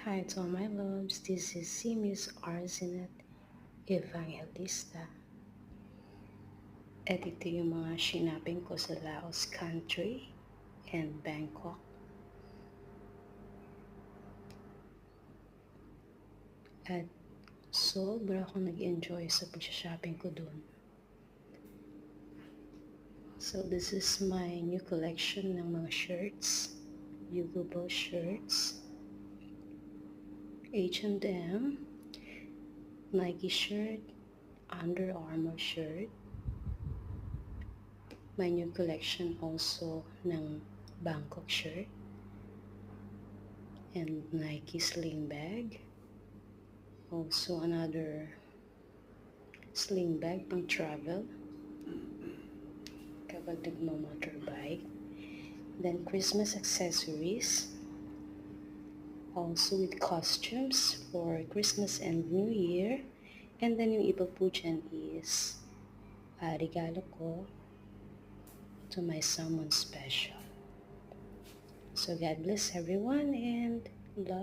Hi to all my loves, this is Simius Arsenet Evangelista. At ito yung mga shinaping ko sa Laos country and Bangkok. At sobra akong nag-enjoy sa pag-shopping ko dun. So this is my new collection ng mga shirts, Hugo Boss shirts, H&M, Nike shirt, Under Armour shirt. My new collection also ng Bangkok shirt and Nike sling bag. Also another sling bag pang travel kapag nagmo-motorbike. Then Christmas accessories. Also with costumes for Christmas and New Year. And then yung iba po dyan is regalo ko to my someone special. So God bless everyone and love.